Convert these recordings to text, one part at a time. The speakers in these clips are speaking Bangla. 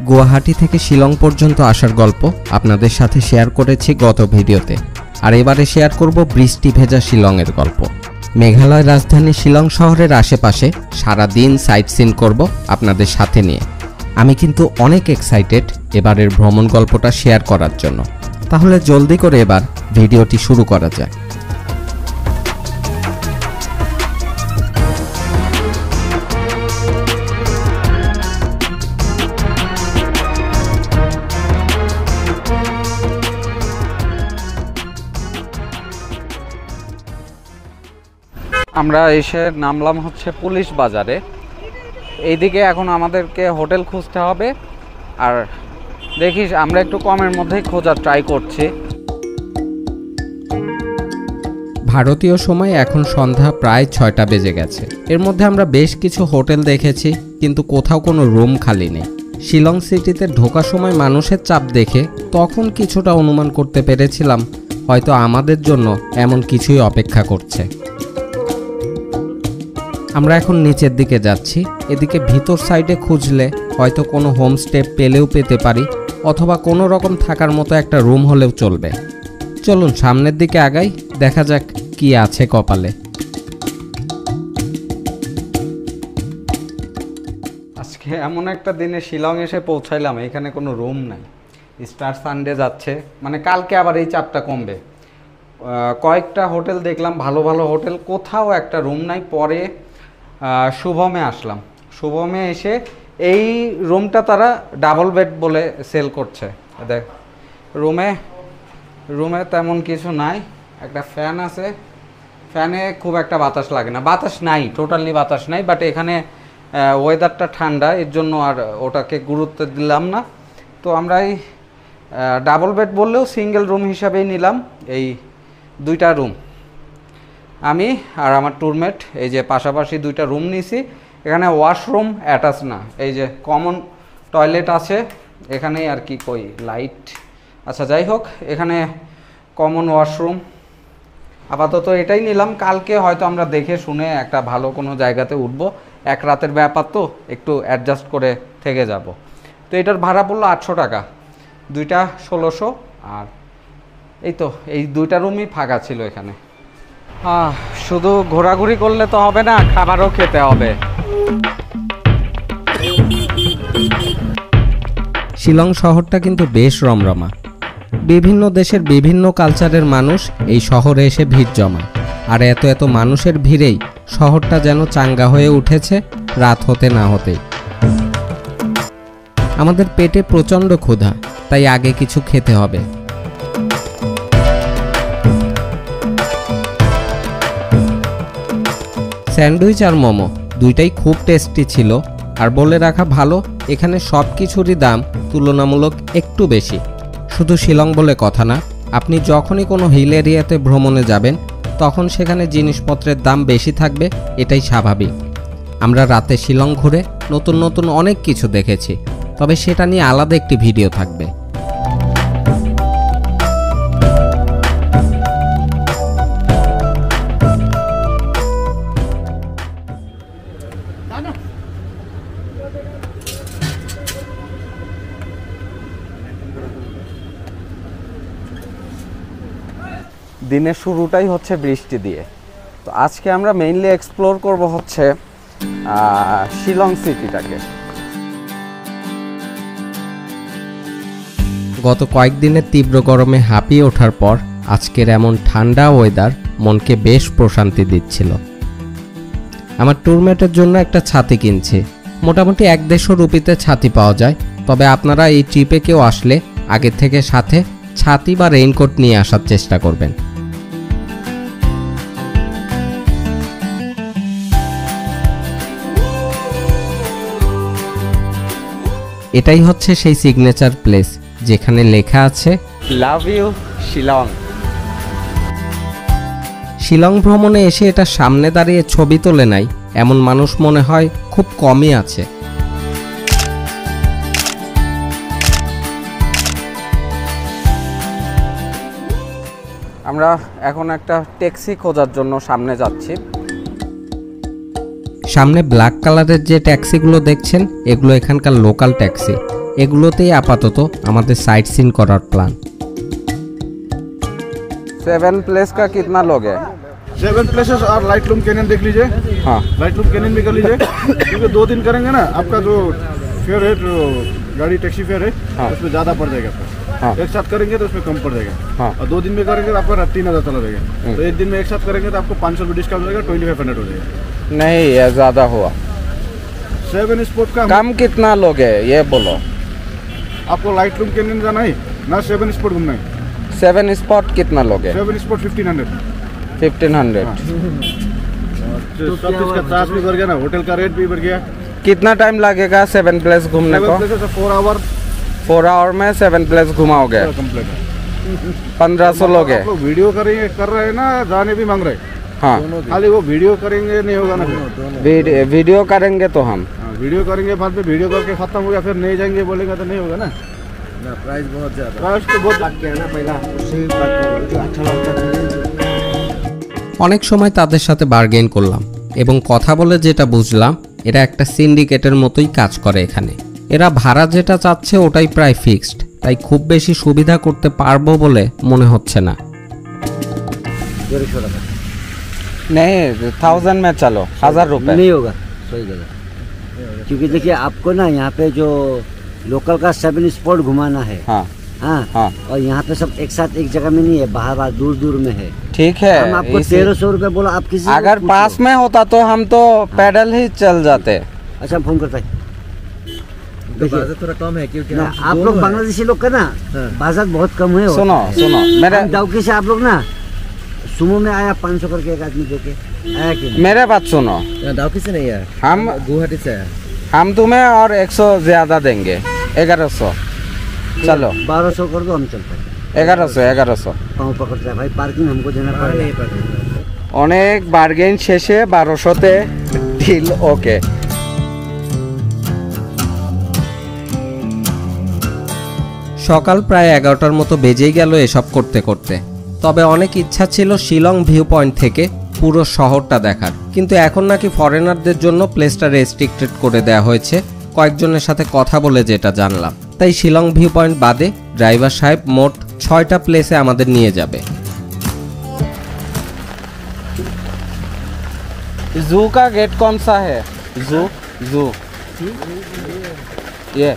গুয়াহাটি থেকে শিলং পর্যন্ত আসার গল্প আপনাদের সাথে শেয়ার করেছি গত ভিডিওতে। আর এবারে শেয়ার করব বৃষ্টি ভেজা শিলংয়ের গল্প। মেঘালয় রাজধানী শিলং শহরের আশেপাশে সারা দিন সাইট সিন করব আপনাদের সাথে নিয়ে। আমি কিন্তু অনেক এক্সাইটেড এবারের ভ্রমণ গল্পটা শেয়ার করার জন্য। তাহলে জলদি করে এবার ভিডিওটি শুরু করা যাক। আমরা এসে নামলাম হচ্ছে পুলিশ বাজারে। এইদিকে এখন আমাদেরকে হোটেল খুঁজতে হবে, আর দেখিস আমরা একটু কমের মধ্যেই খোঁজার ট্রাই করছি। ভারতীয় সময় এখন সন্ধ্যা প্রায় 6টা বেজে গেছে। এর মধ্যে আমরা বেশ কিছু হোটেল দেখেছি, কিন্তু কোথাও কোনো রুম খালি নেই। শিলং সিটিতে ঢোকার সময় মানুষের চাপ দেখে তখন কিছুটা অনুমান করতে পেরেছিলাম হয়তো আমাদের জন্য এমন কিছুই অপেক্ষা করছে। আমরা এখন নিচের দিকে যাচ্ছি। এদিকে ভিতর সাইডে খুঁজলে হয়তো কোনো হোমস্টে পেলেও পেতে পারি, অথবা কোনো রকম থাকার মতো একটা রুম হলেও চলবে। চলুন সামনের দিকে আগাই, দেখা যাক কি আছে কপালে। আজকে এমন একটা দিনে শিলং এসে পৌঁছাইলাম, এখানে কোনো রুম নাই। স্টার সানডে যাচ্ছে, মানে কালকে আবার এই চাপটা কমবে। কয়েকটা হোটেল দেখলাম, ভালো ভালো হোটেল, কোথাও একটা রুম নাই। পরে শুভমে আসলাম। শুভমে এসে এই রুমটা তারা ডাবল বেড বলে সেল করছে। দেখ রুমে তেমন কিছু নাই, একটা ফ্যান আছে, ফ্যানে খুব একটা বাতাস লাগে না, বাতাস নাই, টোটালি বাতাস নাই। বাট এখানে ওয়েদারটা ঠান্ডা, এর জন্য আর ওটাকে গুরুত্ব দিলাম না। তো আমরা এই ডাবল বেড বললেও সিঙ্গেল রুম হিসাবেই নিলাম এই দুইটা রুম। আমি আর আমার ট্যুরমেট এই যে পাশাপাশি দুইটা রুম নিয়েছি। এখানে ওয়াশরুম অ্যাটাচ না, এই যে কমন টয়লেট আছে এখানেই, আর কি কই লাইট, আচ্ছা যাই হোক, এখানে কমন ওয়াশরুম। আপাতত এটাই নিলাম, কালকে হয়তো আমরা দেখে শুনে একটা ভালো কোনো জায়গাতে উঠবো। এক রাতের ব্যাপার তো, একটু অ্যাডজাস্ট করে থেকে যাব। তো এটার ভাড়া পড়লো 800 টাকা, দুইটা 1600। আর এই তো এই দুইটা রুমই ফাঁকা ছিল এখানে। শুধু ঘোরাঘুরি করলে তো হবে না, খাবারও খেতে হবে। শিলং শহরটা কিন্তু বেশ রমরমা। বিভিন্ন দেশের বিভিন্ন কালচারের মানুষ এই শহরে এসে ভিড় জমায়। আর এত এত মানুষের ভিড়েই শহরটা যেন চাঙ্গা হয়ে উঠেছে রাত হতে না হতেই। আমাদের পেটে প্রচণ্ড ক্ষুধা, তাই আগে কিছু খেতে হবে। স্যান্ডউইচ আর মোমো দুইটাই খুব টেস্টি ছিল। আর বলে রাখা ভালো, এখানে সব কিছুরই দাম তুলনামূলক একটু বেশি। শুধু শিলং বলে কথা না, আপনি যখনই কোনো হিল এরিয়াতে ভ্রমণে যাবেন তখন সেখানে জিনিসপত্রের দাম বেশি থাকবে, এটাই স্বাভাবিক। আমরা রাতে শিলং ঘুরে নতুন নতুন অনেক কিছু দেখেছি, তবে সেটা নিয়ে আলাদা একটি ভিডিও থাকবে। দিনের শুরুটাই হচ্ছে বৃষ্টি দিয়ে। তো আজকে আমরা মেইনলি এক্সপ্লোর করব হচ্ছে শিলং সিটিটাকে। গত কয়েকদিনের তীব্র গরমে হাঁপিয়ে ওঠার পর আজকের এমন ঠান্ডা ওয়েদার মনকে বেশ প্রশান্তি দিচ্ছিল। আমার ট্যুরমেটের জন্য একটা ছাতি কিনছি। মোটামুটি 150 রুপিতে ছাতি পাওয়া যায়, তবে আপনারা এই ট্রিপে কেউ আসলে আগে থেকে সাথে ছাতি বা রেইনকোট নিয়ে আসার চেষ্টা করবেন। এটাই হচ্ছে সেই সিগনেচার প্লেস যেখানে লেখা আছে লাভ ইউ শিলং। শিলং ভ্রমণে এসে এটা সামনে দাঁড়িয়ে ছবি তোলে নাই এমন মানুষ মনে হয় খুব কমই আছে। আমরা এখন একটা ট্যাক্সি খোঁজার জন্য সামনে যাচ্ছি। সামনে ব্ল্যাক কালারের যে ট্যাক্সিগুলো দেখছেন এগুলো এখানকার লোকাল ট্যাক্সি। এগুলোতেই আপাতত আমাদের সাইট সিন করার প্ল্যান। 7 प्लेस का कितना लोगे? 7 प्लेसेस और लाइट लूम कैनियन देख लीजिए। हाँ, लाइट लूम कैनियन भी कर लीजिए क्योंकि 2 दिन करेंगे ना, आपका जो फेयर है जो गाड़ी टैक्सी फेयर है हाँ। उसमें ज़्यादा पड़ जाएगा आपका। हाँ। एक साथ करेंगे तो उसमें कम पड़ जाएगा। हाँ। और 2 दिन में करेंगे तो आपका 3000 चला जाएगा। तो एक दिन में एक साथ करेंगे तो आपको 500 रुपये डिस्काउंट हो जाएगा, 2500 हो जाएगा। नहीं ये ज़्यादा हुआ। 7 स्पॉट का कम कितना लोगे ये बोलो। आपको लाइट लूम कैनियन जाना है ना, 7 स्पॉट घूमना है। 7 स्पॉट कितना लोगे? 7 स्पॉट 1500। 1500। सब चीज़ का चार्ज भी बढ़ गया ना, होटल का रेट भी बढ़ गया। कितना टाइम लगेगा 7 प्लेस घूमने को? 7 प्लेसेस 4 आवर 4 आवर में 7 प्लेस घुमाओगे। कंप्लीट है। 1500 लोगे। आप लोग वीडियो करेंगे कर रहे हैं ना, जाने भी मांग रहे हैं। हाँ, खाली वो वीडियो करेंगे नहीं होगा ना। वीडियो करेंगे तो हम वीडियो करेंगे, बाद में वीडियो करके खत्म हो गया फिर नहीं जाएंगे बोलेंगे तो नहीं होगा ना। प्राइस बहुत ज़्यादा, प्राइस तो बहुत लग गया ना पहला, उससे अच्छा लगता है। অনেক সময় তাদের সাথে বার্গেন করলাম এবং কথা বলে যেটা বুঝলাম এরা একটা সিন্ডিকেটের মতোই কাজ করে এখানে। এরা ভাড়া যেটা চাচ্ছে ওটাই প্রায় ফিক্সড, তাই খুব বেশি সুবিধা করতে পারবো বলে মনে হচ্ছে না। नहीं 1000 में चलो, 1000 रुपए नहीं होगा, सही जगह। क्योंकि देखिए आपको ना यहाँ पे जो लोकल का 7 स्पॉट घुमाना है। हाँ हाँ हाँ, और यहाँ पे सब एक साथ एक जगह में नहीं है, बाहर बाहर दूर दूर में है। ठीक है। हम आपको इसी- 1300 रुपये बोला, आप किसी को अगर पूछो। पास में होता तो हम तो पैदल ही चल जाते। अच्छा हम फोन करता है। देखिए थोड़ा कम है क्योंकि ना, आप लोग बांग्लादेशी लोग का ना बाजार बहुत कम है। सुनो सुनो मेरे डाउकी से आप लोग ना सुमो में आया 500 करके एक आदमी देके आया कि नहीं? मेरे बात सुनो, डाउकी से नहीं है, हम गुवाहाटी से है। हम तुम्हें और 100 ज्यादा देंगे, 1100। चलो 1200 कर दो, हम चलते हैं। 1100। पाँव पकड़ता है भाई, पार्किंग हमको देना पड़ेगा। অনেক বার্গেন শেষে 1200তে ডিল ওকে। সকাল প্রায় 11টার মতো বেজেই গেল এসব করতে করতে। তবে অনেক ইচ্ছা ছিল শিলং ভিউ পয়েন্ট থেকে পুরো শহরটা দেখার, কিন্তু এখন নাকি ফরেনারদের জন্য প্লেসটা রেস্ট্রিক্টেড করে দেওয়া হয়েছে কয়েকজনের সাথে কথা বলে যেটা জানলাম। তাই শিলং ভিউ পয়েন্ট বাদে ড্রাইভার সাহেব মোট 6টা প্লেসে আমাদের নিয়ে যাবে। जू का गेट कौन सा है? जू जू ये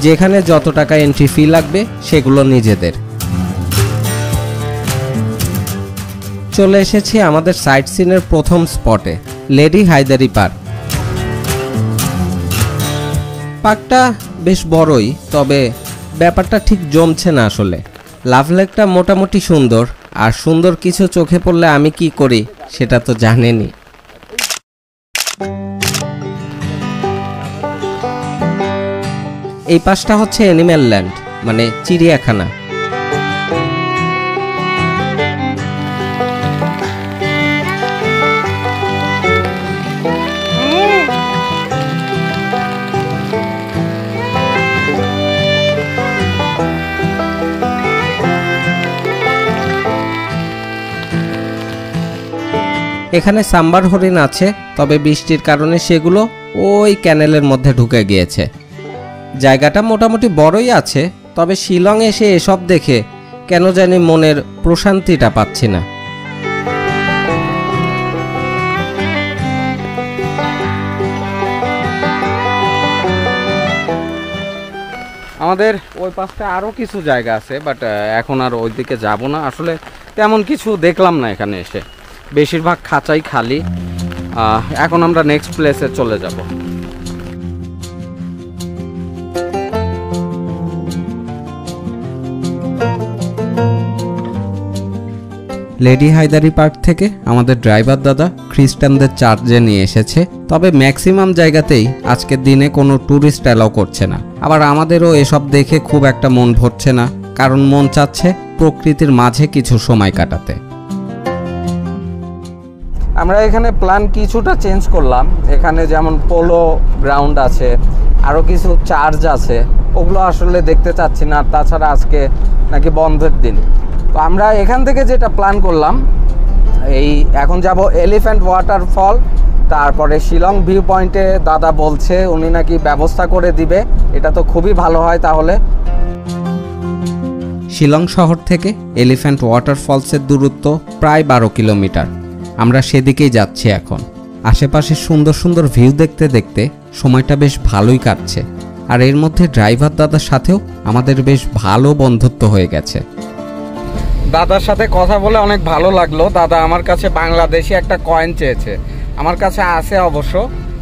যেখানে যত টাকা এন্ট্রি ফি লাগবে সেগুলো নিজেদের। চলে এসেছি আমাদের সাইট সিনের প্রথম স্পটে, লেডি হায়দারি পার্ক। পার্কটা বেশ বড়ই, তবে ব্যাপারটা ঠিক জমছে না আসলে। লাভ লেকটা মোটামুটি সুন্দর, আর সুন্দর কিছু চোখে পড়লে আমি কি করি সেটা তো জানেনই। এই পাশটা হচ্ছে অ্যানিম্যাল ল্যান্ড, মানে চিড়িয়াখানা। এখানে সাম্বার হরিণ আছে, তবে বৃষ্টির কারণে সেগুলো ওই ক্যানেলের মধ্যে ঢুকে গিয়েছে। জায়গাটা মোটামুটি বড়ই আছে, তবে শিলং এসে এসব দেখে কেন জানি মনের প্রশান্তিটা পাচ্ছি না। আমাদের ওই পাশটা আরও কিছু জায়গা আছে, বাট এখন আর ওই দিকে যাব না। আসলে তেমন কিছু দেখলাম না এখানে এসে, বেশিরভাগ খাঁচাই খালি। এখন আমরা নেক্সট প্লেসে চলে যাব। লেডি হায়দারি পার্ক থেকে আমাদের ড্রাইভার দাদা খ্রিস্টানদের চার্চে নিয়ে এসেছে, তবে ম্যাক্সিমাম জায়গাতেই আজকের দিনে কোনো ট্যুরিস্ট অ্যালাউ করছে না। আবার আমাদেরও এসব দেখে খুব একটা মন ভরছে না, কারণ মন চাচ্ছে প্রকৃতির মাঝে কিছু সময় কাটাতে। আমরা এখানে প্ল্যান কিছুটা চেঞ্জ করলাম। এখানে যেমন পোলো গ্রাউন্ড আছে, আরও কিছু চার্চ আছে, ওগুলো আসলে দেখতে চাচ্ছি না। তাছাড়া আজকে নাকি বন্ধের দিন, তো আমরা এখান থেকে যেটা প্ল্যান করলাম, এই এখন যাব এলিফ্যান্ট ওয়াটারফল তারপরে শিলং ভিউ পয়েন্টে দাদা বলছে উনি নাকি ব্যবস্থা করে দিবে, এটা তো খুবই ভালো হয় তাহলে। শিলং শহর থেকে এলিফ্যান্ট ওয়াটারফলসের দূরত্ব প্রায় 12 কিলোমিটার। আমরা সেদিকেই যাচ্ছি এখন। আশেপাশে সুন্দর সুন্দর ভিউ দেখতে দেখতে সময়টা বেশ ভালোই কাটছে। আর এর মধ্যে ড্রাইভার দাদার সাথেও আমাদের বেশ ভালো বন্ধুত্ব হয়ে গেছে। দাদার সাথে কথা বলে অনেক ভালো লাগলো। দাদা আমার কাছে বাংলাদেশি একটা কয়েন চেয়েছে, আমার কাছে আছে অবশ্য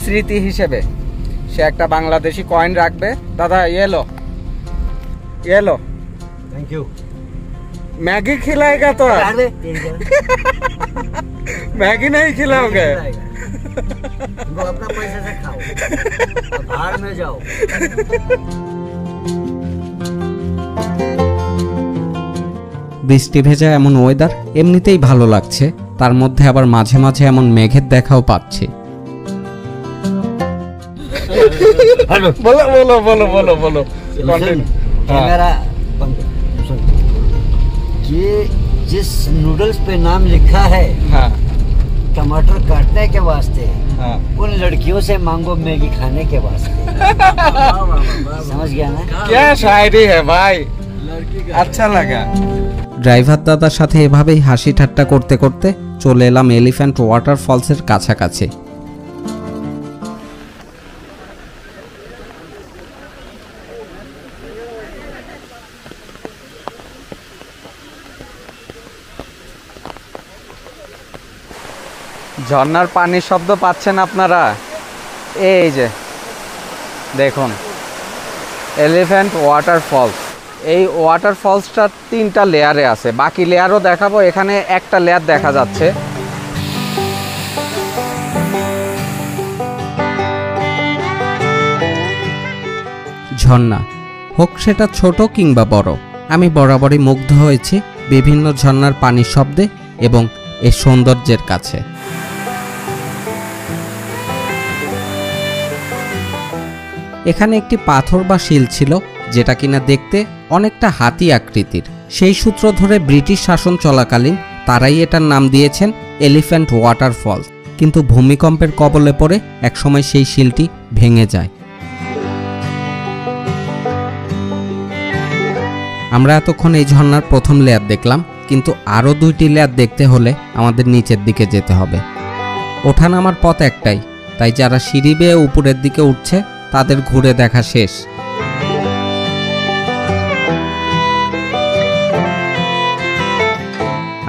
স্মৃতি হিসেবে। সে একটা বাংলাদেশি কয়েন রাখবে। দাদা এলো थैंक यू। मैगी खिलाएगा तो मैगी नहीं खिलाओगे? तुमको अपना पैसे से खाओ, बाहर में जाओ। বৃষ্টি ভেজা এমন ওয়েদার এমনিতেই ভালো লাগছে, তার মধ্যে আবার মাঝে মাঝে এমন মেঘের দেখাও পাচ্ছি। बोलो बोलो बोलो बोलो बोलो कैमरा बंद कर। सुन, ये जिस नूडल्स पे नाम लिखा है हाँ टमाटर काटने के वास्ते, हाँ उन लड़कियों से मांगो मैगी खाने के वास्ते। समझ गया ना? क्या शायरी है भाई, अच्छा लगा। ড্রাইভার দাদার সাথে এভাবেই হাসি ঠাট্টা করতে করতে চলে এলাম এলিফ্যান্ট ওয়াটারফলসের কাছাকাছি। ঝর্ণার পানির শব্দ পাচ্ছেন আপনারা? এই যে দেখুন এলিফ্যান্ট ওয়াটারফলস। এই ওয়াটারফলসটা 3টা লেয়ারে আছে, বাকি লেয়ারও দেখাবো। এখানে একটা লেয়ার দেখা যাচ্ছে। ঝর্ণা হোক সেটা ছোট কিংবা বড়, আমি বরাবরই মুগ্ধ হয়েছি বিভিন্ন ঝর্ণার পানির শব্দে এবং এর সৌন্দর্যের কাছে। এখানে একটি পাথর বা শিল ছিল যেটা কিনা দেখতে অনেকটা হাতি আকৃতির। সেই সূত্র ধরে ব্রিটিশ শাসন চলাকালীন তারাই এটার নাম দিয়েছেন এলিফ্যান্ট ওয়াটারফলস। কিন্তু ভূমিকম্পের কবলে পড়ে একসময় সেই শিলটি ভেঙে যায়। আমরা এতক্ষণ এই ঝর্ণার প্রথম লেয়ার দেখলাম, কিন্তু আরও 2টি লেয়ার দেখতে হলে আমাদের নিচের দিকে যেতে হবে। ওঠানামার পথ একটাই, তাই যারা সিঁড়ি বেয়ে উপরের দিকে উঠছে তাদের ঘুরে দেখা শেষ।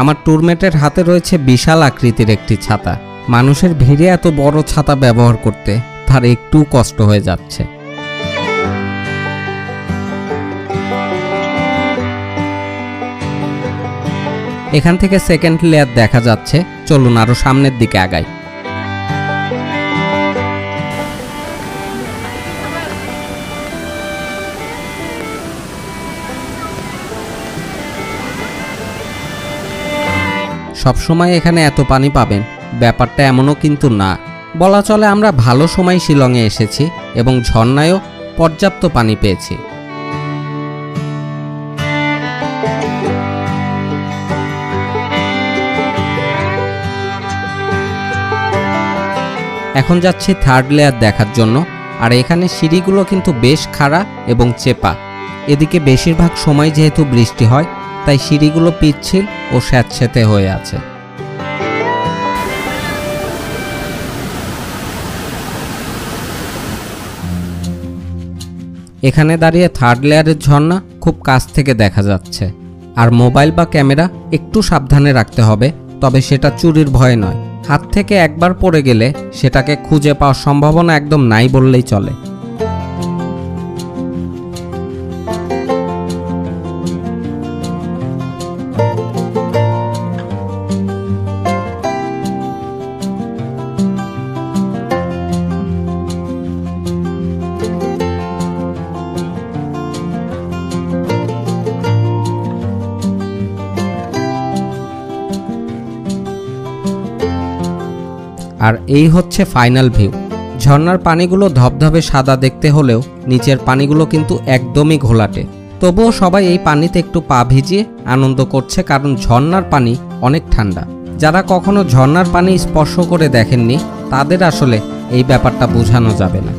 আমার ট্যুরমেটের হাতে রয়েছে বিশাল আকৃতির একটি ছাতা। মানুষের ভিড়ে এত বড় ছাতা ব্যবহার করতে তার একটু কষ্ট হয়ে যাচ্ছে। এখান থেকে সেকেন্ড লেয়ার দেখা যাচ্ছে। চলুন আরো সামনের দিকে আগাই। সবসময় এখানে এত পানি পাবেন ব্যাপারটা এমনও কিন্তু না। বলা চলে আমরা ভালো সময় শিলংয়ে এসেছি এবং ঝর্ণায়ও পর্যাপ্ত পানি পেয়েছি। এখন যাচ্ছি থার্ড লেয়ার দেখার জন্য। আর এখানে সিঁড়িগুলো কিন্তু বেশ খাড়া এবং চেপা। এদিকে বেশিরভাগ সময় যেহেতু বৃষ্টি হয় তাই সিঁড়িগুলো পিচ্ছিল ও স্যাঁতসেঁতে হয়ে আছে। এখানে দাঁড়িয়ে থার্ড লেয়ারের ঝর্ণা খুব কাছ থেকে দেখা যাচ্ছে। আর মোবাইল বা ক্যামেরা একটু সাবধানে রাখতে হবে, তবে সেটা চুরির ভয় নয়। হাত থেকে একবার পড়ে গেলে সেটাকে খুঁজে পাওয়ার সম্ভাবনা একদম নাই বললেই চলে। আর এই হচ্ছে ফাইনাল ভিউ। ঝর্ণার পানিগুলো ধবধবে সাদা দেখতে হলেও নিচের পানিগুলো কিন্তু একদমই ঘোলাটে। তবুও সবাই এই পানিতে একটু পা ভিজিয়ে আনন্দ করছে, কারণ ঝর্ণার পানি অনেক ঠান্ডা। যারা কখনো ঝর্ণার পানি স্পর্শ করে দেখেননি তাদের আসলে এই ব্যাপারটা বোঝানো যাবে না।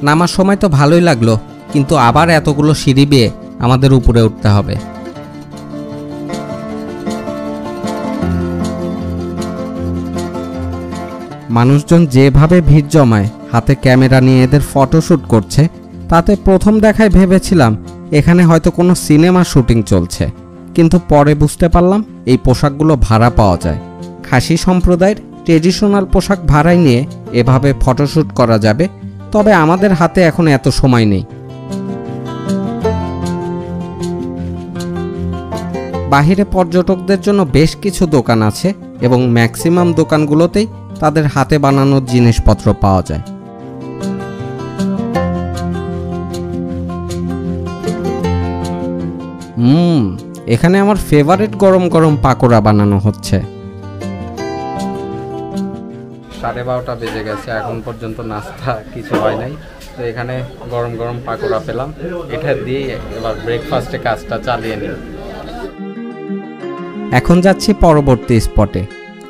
নামার সময় তো ভালোই লাগলো, কিন্তু আবার এতগুলো সিঁড়ি বেয়ে আমাদের উপরে উঠতে হবে। মানুষজন যেভাবে ভিড় জমায় হাতে ক্যামেরা নিয়ে এদের ফটোশ্যুট করছে, তাতে প্রথম দেখায় ভেবেছিলাম এখানে হয়তো কোনো সিনেমা শুটিং চলছে, কিন্তু পরে বুঝতে পারলাম এই পোশাকগুলো ভাড়া পাওয়া যায়। খাসি সম্প্রদায়ের ট্রেডিশনাল পোশাক ভাড়ায় নিয়ে এভাবে ফটোশ্যুট করা যাবে, তবে আমাদের হাতে এখন এত সময় নেই। বাহিরে পর্যটকদের জন্য বেশ কিছু দোকান আছে এবং ম্যাক্সিমাম দোকানগুলোতেই তাদের হাতে বানানো জিনিসপত্র পাওয়া যায়। এখানে আমার ফেভারিট গরম গরম পাকোড়া বানানো হচ্ছে। 12:30 বেজে গেছে, এখন পর্যন্ত নাস্তা কিছু হয় নাই। তো এখানে গরম গরম পাকোড়া পেলাম, এটা দিয়ে এবার ব্রেকফাস্টে কাজটা চালিয়ে নিই। এখন যাচ্ছি পরবর্তী স্পটে।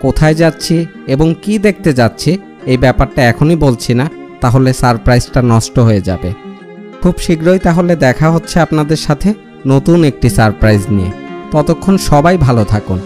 কোথায় যাচ্ছি এবং কি দেখতে যাচ্ছি এই ব্যাপারটা এখনই বলছি না, তাহলে সারপ্রাইজটা নষ্ট হয়ে যাবে। খুব শীঘ্রই তাহলে দেখা হচ্ছে আপনাদের সাথে নতুন একটি সারপ্রাইজ নিয়ে। ততক্ষণ সবাই ভালো থাকুন।